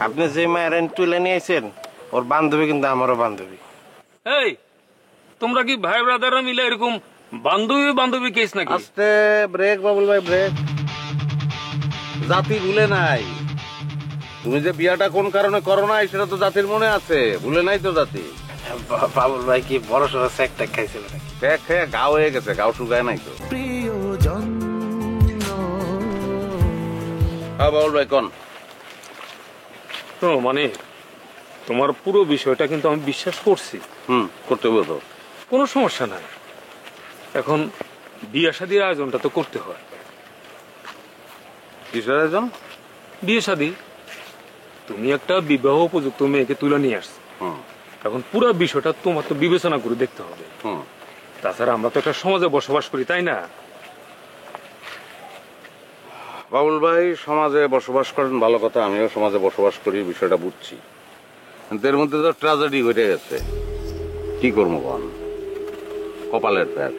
আপনি যে মায়ের তুলে নিয়ে আইছেন ওর বান্ধবী কিন্তু আমারও বান্ধবী। এই তোমরা কি ভাই ব্রাদাররা মিলে এরকম বান্ধবী বান্ধবী কেস নাকি? আস্তে ব্রেক বাবুল ভাই ব্রেক। জাতি ভুলে নাই। তুমি যে বিয়াটা কোন কারণে করো নাই সেটা তো জাতির মনে আছে, ভুলে নাই তো জাতি। বাবুল ভাই কি বড় সড়ো স্যাক ট্যাক খাইছিল নাকি? ট্যাক খেয়ে গাও হয়ে গেছে, গাও শুকায় নাই তো। হ্যাঁ বাবুল ভাই কোন? মানে তোমার পুরো বিষয়টা কিন্তু আমি বিশ্বাস করছি। করতে হবে তো, কোনো সমস্যা নাই। এখন বিয়ে শাদীর আয়োজনটা তো করতে হয়। কিসের আয়োজন? বিয়ে শাদী। তুমি একটা বিবাহ উপযুক্ত মেয়েকে তুলে নিয়ে আসছো, এখন পুরো বিষয়টা তোমার তো বিবেচনা করে দেখতে হবে। তাছাড়া আমরা তো একটা সমাজে বসবাস করি, তাই না? বাবুল ভাই সমাজে বসবাস করেন ভালো কথা, আমিও সমাজে বসবাস করি, বিষয়টা বুঝছি। কিন্তু এর মধ্যে তো ট্র্যাজেডি ঘটে গেছে, কি করবো বল? কপালের প্যার।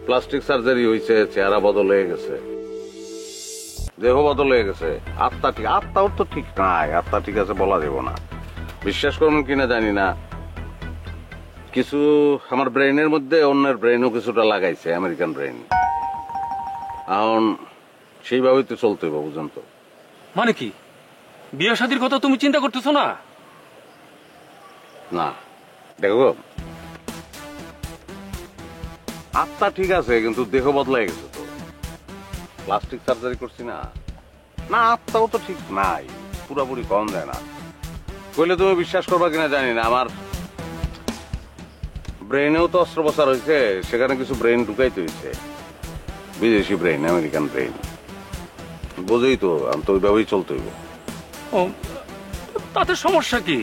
প্লাস্টিক সার্জারি হয়েছে, চেহারা বদল হয়ে গেছে, দেহ বদল হয়ে গেছে, আত্মা ঠিক, আত্মাও তো ঠিক নাই। আত্মা ঠিক আছে বলা যাব না, বিশ্বাস করবেন কিনা জানি না। কিছু আমার ব্রেইনের মধ্যে অন্যের ব্রেইনও কিছুটা লাগাইছে, আমেরিকান ব্রেইন। এখন সেইভাবেই তো চলতে হবে, বুঝুন তো। মানে কি বিয়ে শাদীর কথা তুমি চিন্তা করতেছো না? না দেখো, আত্মা ঠিক আছে কিন্তু দেহ বদলাই গেছে তো। প্লাস্টিক সার্জারি করছি না, না আত্মাও তো ঠিক নাই, পুরোপুরি কম যায় না। কইলে তুমি বিশ্বাস করবা কিনা জানি না, আমার ব্রেইনেও তো অস্ত্রোপচার হয়েছে, সেখানে কিছু ব্রেইন ঢুকাইতে হয়েছে, বিদেশি ব্রেইন, আমেরিকান ব্রেইন। বোঝেই তো, আমি তো ওইভাবেই চলতে হইব। তাতে সমস্যা কি?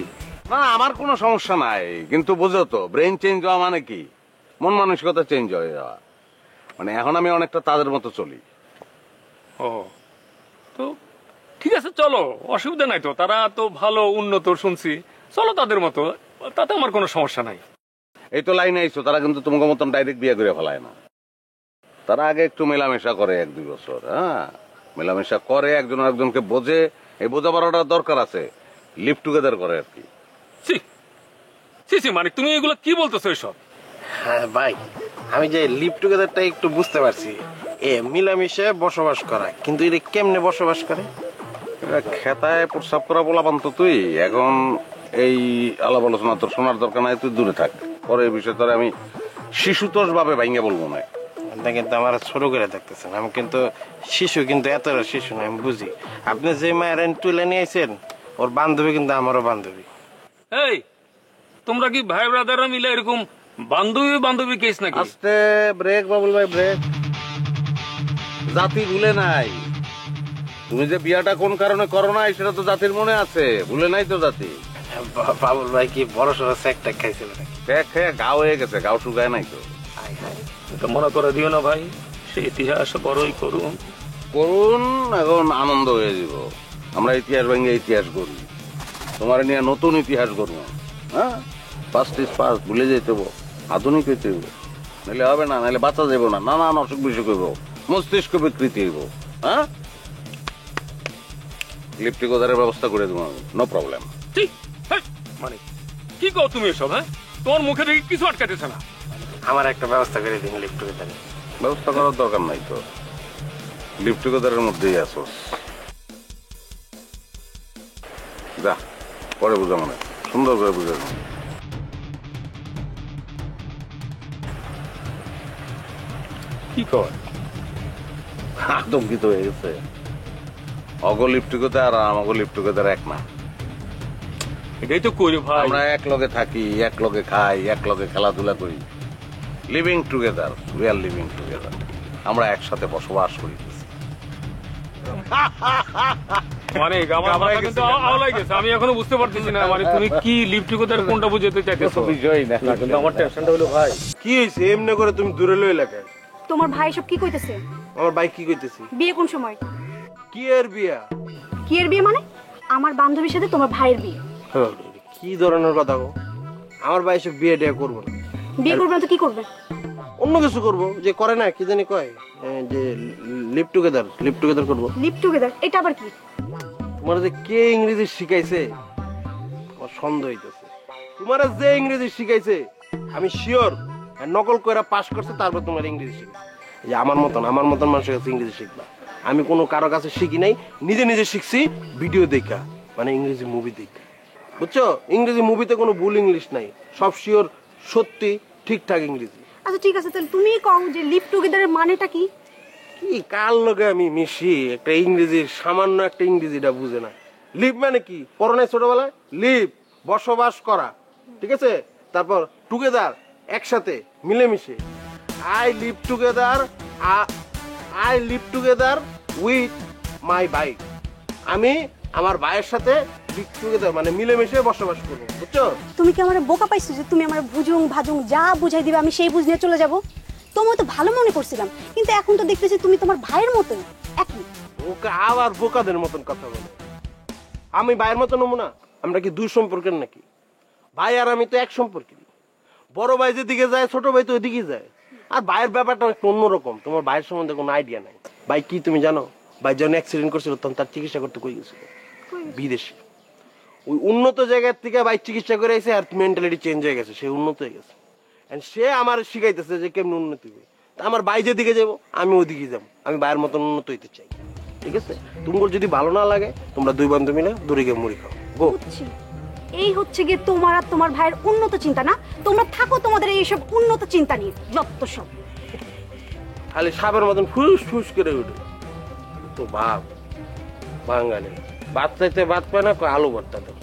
না আমার কোনো সমস্যা নাই, কিন্তু বুঝো তো ব্রেইন চেঞ্জ হওয়া মানে কি, মন মানসিকতা চেঞ্জ হয়ে যাওয়া। মানে এখন আমি অনেকটা তাদের মতো চলি। ও তো ঠিক আছে, চলো, অসুবিধা নাই তো। তারা তো ভালো উন্নত শুনছি, চলো তাদের মতো, তাতে আমার কোনো সমস্যা নাই। এই তো লাইনে আইছো, তারা কিন্তু তোমাকে মতন ডাইরেক্ট বিয়ে করে ফেলায় না। তারা আগে একটু মেলামেশা করে 1-2 বছর, হ্যাঁ মেলামেশা করে, একজন আরেকজনকে বোঝে, এই বোঝাপড়াটা দরকার আছে, লিভ টুগেদার করে আর কি। মানে তুমি এগুলো কি বলতেছো এসব? হ্যাঁ ভাই, আমি যে লিভ টুগেদারটা একটু বুঝতে পারছি, এ মিলামিশে বসবাস করা, কিন্তু এটা কেমনে বসবাস করে? খেতায় প্রস্রাব করা বলাবান তো তুই। এখন এই আলাপ আলোচনা তোর শোনার দরকার নাই, তুই দূরে থাক। পরে এই বিষয়ে তোর আমি শিশুতোষ ভাবে ভাইঙ্গা বলবো না। কিন্তু আমার ছোট করে দেখতেছেন, আমি কিন্তু শিশু, কিন্তু এতটা শিশু না, আমি বুঝি। আপনি যে মায়ের তুলে নিয়ে আইছেন ওর বান্ধবী কিন্তু আমারও বান্ধবী। এই তোমরা কি ভাই ব্রাদাররা মিলে এরকম বান্ধবী বান্ধবী কেস নাকি? আস্তে ব্রেক বাবুল ভাই ব্রেক। জাতি ভুলে নাই। তুমি যে বিয়াটা কোন কারণে করো নাই সেটা তো জাতির মনে আছে, ভুলে নাই তো জাতি। বাবুল ভাই কি বড় সড়ো স্যাক ট্যাক খাইছিল নাকি? ট্যাক খেয়ে গাও হয়ে গেছে, গাও শুকায় নাই তো। তো মনে করে দিও না ভাই, সে ইতিহাস বড়ই করুন। এখন আনন্দ হয়ে যাব। আমরা ইতিহাস ভেঙে ইতিহাস করি, তোমার নিয়ে নতুন ইতিহাস করবো। হ্যাঁ পাস্ট ইজ পাস্ট, ভুলে যেতে হবো, আধুনিক হইতে হইব, নাহলে হবে না, নাহলে বাঁচা যাব না, নানান অসুখ বিসুখ হইব, মস্তিষ্ক বিকৃতি হইব। হ্যাঁ লিপটি কোদারের ব্যবস্থা করে দেবো আমি, নো প্রবলেম। মানে কি কও তুমি এসব? হ্যাঁ তোমার মুখে দেখি কিছু আটকাতেছে না। আমার একটা ব্যবস্থা করে দিন লিভ টুগেদারের। ব্যবস্থা করার দরকার নাই তো, লিভ টুগেদারের মধ্যেই আছো। যা পরে বুঝা, মানে সুন্দর করে বুঝা। কি কর আতঙ্কিত হয়ে গেছে। অগ লিভ টুগেদার আর আমাকে লিভ টুগেদার এক না। এটাই তো করি ভাই, আমরা এক লগে থাকি, এক লগে খাই, এক লগে খেলাধুলা করি। Living together, we are living together. আমরা একসাথে বসবাস করি। মানে আমি এখনো বুঝতে পারতেছি না, মানে তুমি কি লিভ টুগেদার কোনটা বুঝাতে চাইতেছো? বিষয় না, কিন্তু আমার টেনশনটা হলো ভাই, কি হয়েছে এমনি করে তুমি দূরে লই লাগে? তোমার ভাই সব কি কইতেছে? আমার ভাই কি কইতেছি? বিয়ে কোন সময়? কি এর বিয়া? কি এর বিয়ে মানে? আমার বান্ধবীর সাথে তোমার ভাইয়ের বিয়ে। কি ধরনের কথা গো? আমার ভাই সব বিয়ে টিয়া করবো না। বিয়ে করবে না তো কি করবে? অন্য কিছু করবো, যে করে না কি জানি কয়, যে লিভ টুগেদার, লিভ টুগেদার করবো। লিভ টুগেদার এটা আবার কি? তোমার যে কে ইংরেজি শিখাইছে আমার সন্দেহ হইতেছে। তোমার যে ইংরেজি শিখাইছে আমি শিওর নকল করে পাশ করছে, তারপর তোমার ইংরেজি শিখবে। এই যে আমার মতন মানুষের কাছে ইংরেজি শিখবা। আমি কোনো কারো কাছে শিখি নাই, নিজে নিজে শিখছি ভিডিও দেখা, মানে ইংরেজি মুভি দেখা, বুঝছো? ইংরেজি মুভিতে কোনো ভুল ইংলিশ নাই, সব শিওর সত্যি ঠিকঠাক ইংরেজি। আচ্ছা ঠিক আছে, তাহলে তুমি কও যে লিভ টুগেদারের মানেটা কি? কি কার লগে আমি মিশি একটা ইংরেজির সামান্য একটা ইংরেজিটা বুঝে না। লিভ মানে কি পড়ো নাই ছোটবেলায়? লিভ বসবাস করা, ঠিক আছে? তারপর টুগেদার একসাথে মিলেমিশে। I live together with my bike. আমি আমার ভাইয়ের সাথে লিভ টুগেদার মানে মিলেমিশে বসবাস করবো, বুঝছো? তুমি কি আমার বোকা পাইছো যে তুমি আমার ভুজুং ভাজুং যা বুঝাই দিবে আমি সেই বুঝ নিয়ে চলে যাব? তোমায় তো ভালো মনে করছিলাম, কিন্তু এখন তো দেখতেছি তুমি তোমার ভাইয়ের মতোই একই। ওকে আবার বোকাদের মতন কথা বলে। আমি ভাইয়ের মতন হবো না? আমরা কি দুই সম্পর্কের নাকি? ভাই আর আমি তো এক সম্পর্কের। বড় ভাই যেদিকে যায় ছোট ভাই তো ওইদিকে যায়। আর ভাইয়ের ব্যাপারটা একটু অন্যরকম। তোমার ভাইয়ের সম্বন্ধে কোনো আইডিয়া নাই। ভাই কি তুমি জানো? ভাই যখন অ্যাক্সিডেন্ট করছিল তখন তার চিকিৎসা করতে কই গেছিল? বিদেশে। ওই উন্নত জায়গার থেকে ভাই চিকিৎসা করে এসে আর মেন্টালিটি চেঞ্জ হয়ে গেছে, সে উন্নত হয়ে গেছে। সে আমার শিখাইতেছে যে কেমন উন্নতি হবে। তা আমার ভাই যেদিকে যাবো আমি ওইদিকে যাবো। আমি ভাইয়ের মতন উন্নত হইতে চাই, ঠিক আছে? তোমার যদি ভালো না লাগে তোমরা দুই বন্ধু মিলে দূরে গিয়ে মুড়ি খাও, গো। বুঝছি, এই হচ্ছে গিয়ে তোমার আর তোমার ভাইয়ের উন্নত চিন্তা না? তোমরা থাকো তোমাদের এইসব উন্নত চিন্তা নিয়ে, যত সব। খালি সাপের মতন ফুস ফুস করে উঠে তো ভাব বাঙালি ভাত চাইতে ভাত পায় না, আলু ভর্তা দাও।